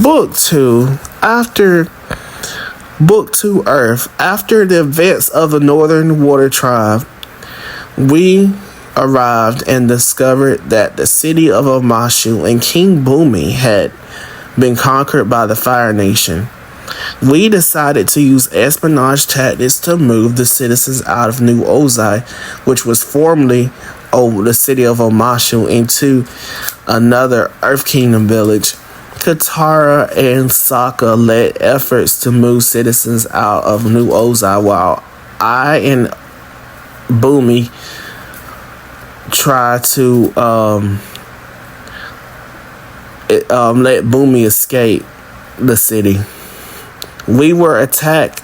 Book 2. Book 2 Earth. After the events of the Northern Water Tribe, we arrived and discovered that the city of Omashu and King Bumi had been conquered by the Fire Nation. We decided to use espionage tactics to move the citizens out of New Ozai, which was formerly the city of Omashu, into another Earth Kingdom village. Katara and Sokka led efforts to move citizens out of New Ozai, while I and Bumi tried to let Bumi escape the city. We were attacked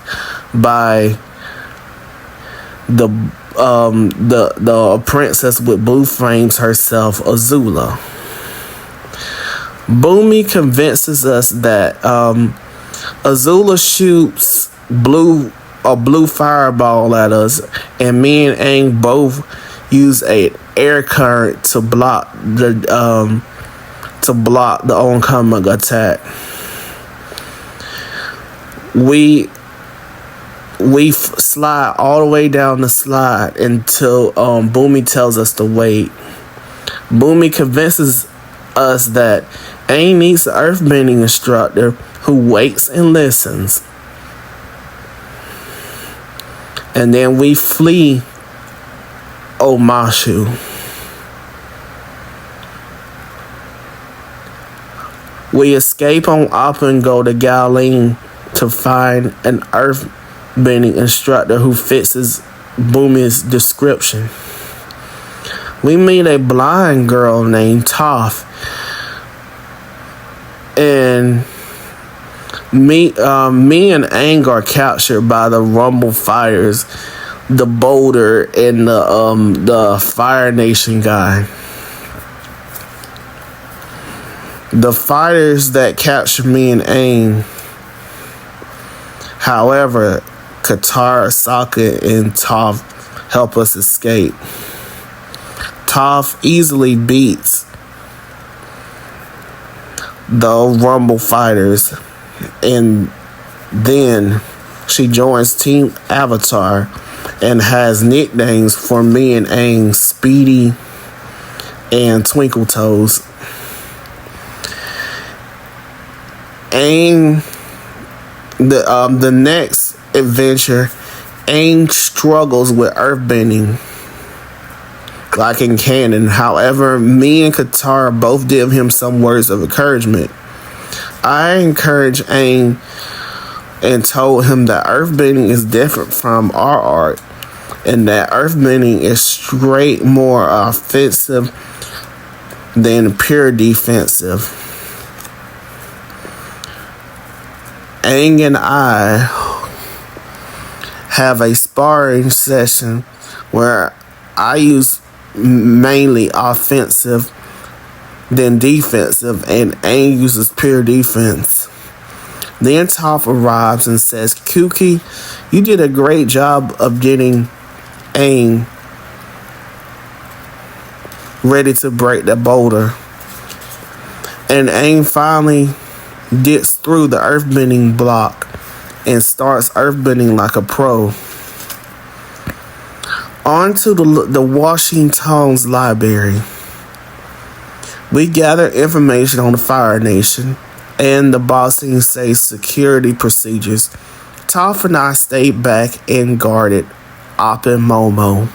by the princess with blue flames herself, Azula. Bumi convinces us that Azula shoots a blue fireball at us, and me and Aang both use a air current to block the oncoming attack. We slide all the way down the slide until Bumi tells us to wait. Bumi convinces us that Aang needs an earthbending instructor who waits and listens. And then we flee Omashu. We escape on Appa and go to Gaoling to find an earthbending instructor who fits Bumi's description. We meet a blind girl named Toph, and me and Aang are captured by the Rumble Fighters, the Boulder, and the Fire Nation guy. The fighters that captured me and Aang. However, Katara, Sokka, and Toph help us escape. Toph easily beats the Rumble Fighters, and then she joins Team Avatar and has nicknames for me and Aang, Speedy and Twinkle Toes. Aang, the next adventure, Aang struggles with earthbending, like in canon. However, me and Katara both give him some words of encouragement. I encouraged Aang and told him that earthbending is different from our art, and that earthbending is straight more offensive than pure defensive. Aang and I have a sparring session where I use mainly offensive than defensive, and Aang uses pure defense. Then Toph arrives and says, "Kuki, you did a great job of getting Aang ready to break the boulder." And Aang finally gets through the earthbending block and starts earthbending like a pro. On to the Washington's library. We gather information on the Fire Nation and the Bossing Say security procedures. Toph and I stayed back and guarded Appa and Momo.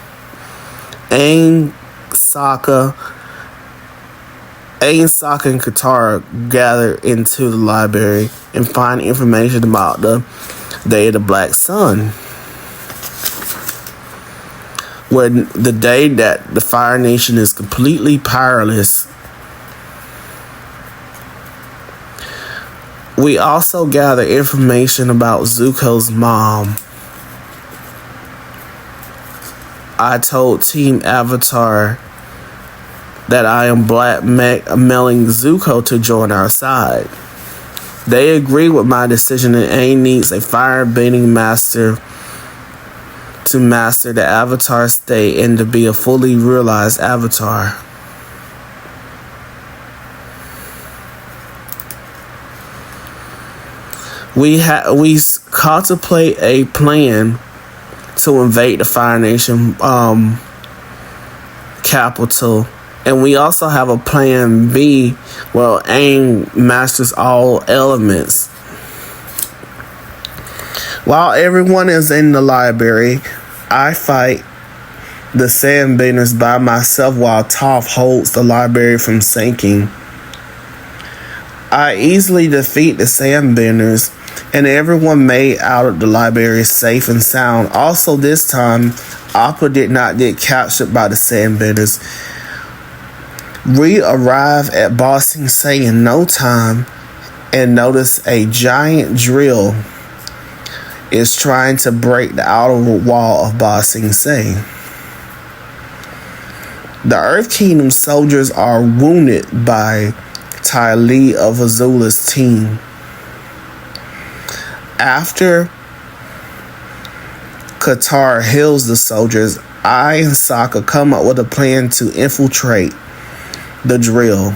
Aang, Sokka, and Katara gather into the library and find information about the Day of the Black Sun, where the day that the Fire Nation is completely powerless. We also gather information about Zuko's mom. I told Team Avatar that I am blackmailing Zuko to join our side. They agree with my decision that Aang needs a fire-bending master to master the Avatar state and to be a fully realized Avatar. we contemplate a plan to invade the Fire Nation capital, and we also have a plan B. Well, Aang masters all elements. While everyone is in the library, I fight the Sandbenders by myself while Toph holds the library from sinking. I easily defeat the Sandbenders, and everyone made out of the library safe and sound. Also, this time, Appa did not get captured by the Sandbenders. We arrive at Ba Sing Se in no time and notice a giant drill is trying to break the outer wall of Ba Sing Se. The Earth Kingdom soldiers are wounded by Ty Lee of Azula's team. After Katara heals the soldiers, I and Sokka come up with a plan to infiltrate the drill.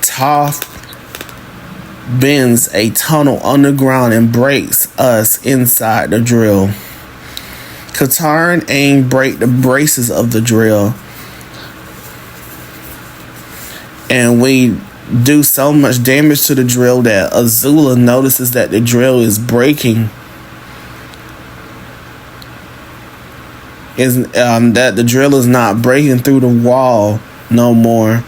Toph bends a tunnel underground and breaks us inside the drill. Katara and Aang break the braces of the drill, and we do so much damage to the drill that Azula notices that the drill is breaking. That the drill is not breaking through the wall no more.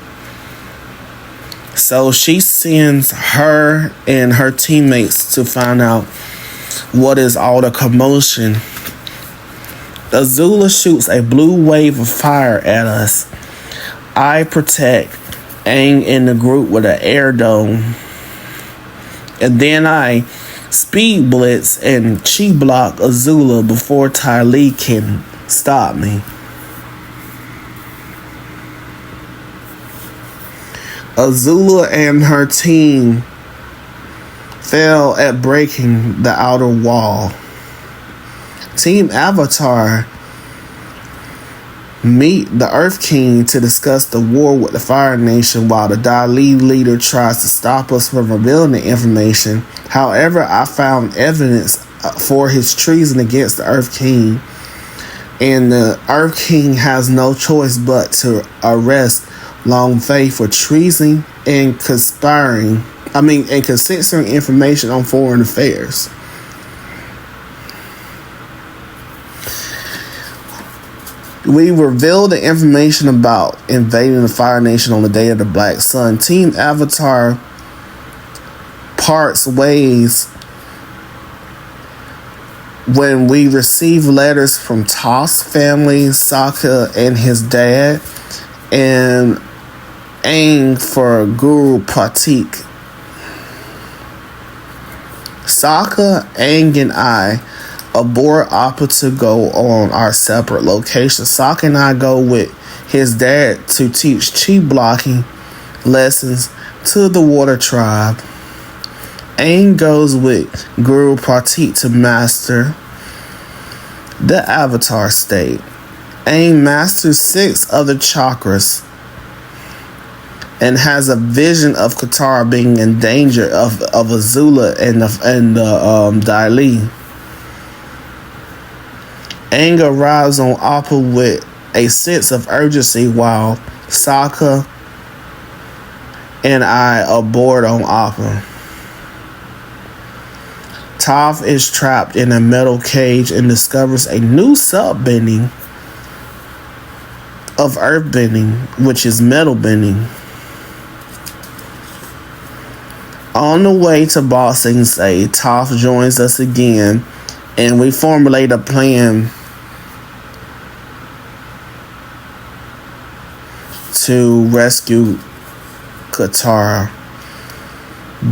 So she sends her and her teammates to find out what is all the commotion. Azula shoots a blue wave of fire at us. I protect Aang and the group with an air dome. And then I speed blitz and chi block Azula before Ty Lee can stop me. Azula and her team fail at breaking the outer wall. Team Avatar meet the Earth King to discuss the war with the Fire Nation while the Dali leader tries to stop us from revealing the information. However, I found evidence for his treason against the Earth King, and the Earth King has no choice but to arrest Long Fei for treason and concealing information on foreign affairs. We reveal the information about invading the Fire Nation on the day of the Black Sun. Team Avatar parts ways when we receive letters from Toph's family, Sokka and his dad, and Aang for Guru Pratik. Sokka, Aang, and I aboard Appa to go on our separate locations. Sokka and I go with his dad to teach chi blocking lessons to the Water Tribe. Aang goes with Guru Pratik to master the Avatar state. Aang masters 6 other chakras and has a vision of Katara being in danger of Azula and Dai Li. Aang arrives on Appa with a sense of urgency while Sokka and I aboard on Appa. Toph is trapped in a metal cage and discovers a new sub-bending of earth bending, which is metal bending. On the way to Ba Sing Se, Toph joins us again, and we formulate a plan to rescue Katara.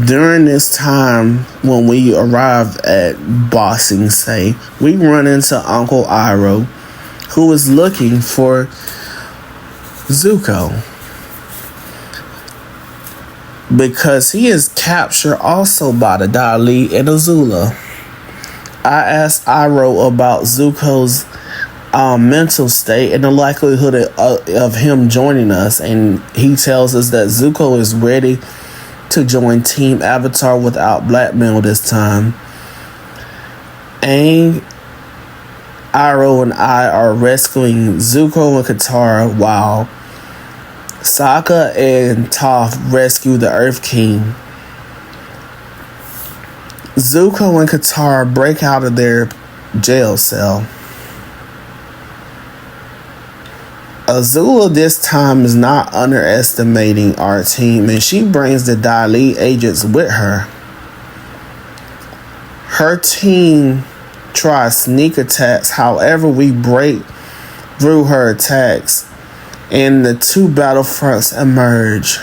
During this time, when we arrive at Ba Sing Se, we run into Uncle Iroh, who is looking for Zuko, because he is captured also by the Dali and Azula. I asked Iroh about Zuko's mental state and the likelihood of him joining us, and he tells us that Zuko is ready to join Team Avatar without blackmail this time. Aang, Iroh, and I are rescuing Zuko and Katara while Sokka and Toph rescue the Earth King. Zuko and Katara break out of their jail cell. Azula this time is not underestimating our team, and she brings the Dai Li agents with her. Her team tries sneak attacks, however we break through her attacks and the two battlefronts emerge.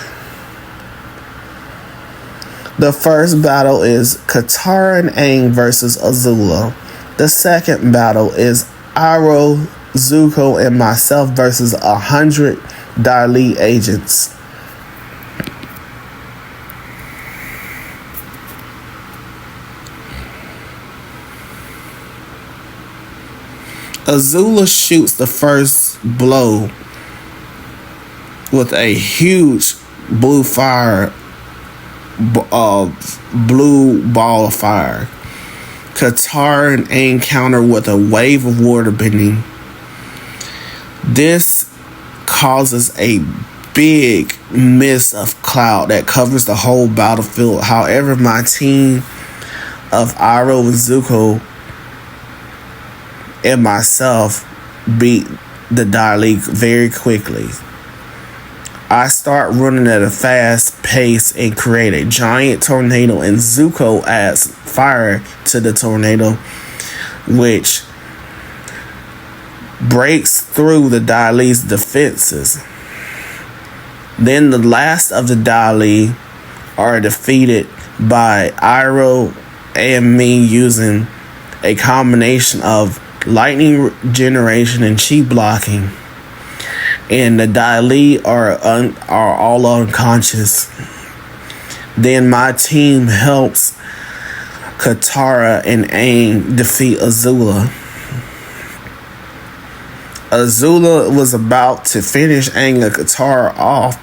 The first battle is Katara and Aang versus Azula. The second battle is Iroh, Zuko, and myself versus 100 Dai Li agents. Azula shoots the first blow with a huge blue ball of fire. Katara and Aang counter with a wave of water bending. This causes a big mist of cloud that covers the whole battlefield. However, my team of Iroh and Zuko and myself beat the Dai Li very quickly. I start running at a fast pace and create a giant tornado, and Zuko adds fire to the tornado, which breaks through the Dai Li's defenses. Then the last of the Dai Li are defeated by Iroh and me using a combination of lightning generation and chi blocking. And the Dai Li are all unconscious. Then my team helps Katara and Aang defeat Azula. Azula was about to finish Aang and Katara off,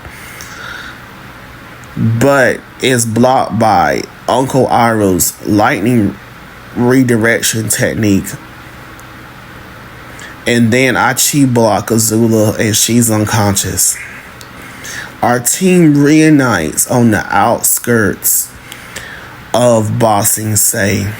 but is blocked by Uncle Iroh's lightning redirection technique. And then I chi block Azula and she's unconscious. Our team reunites on the outskirts of Ba Sing Se.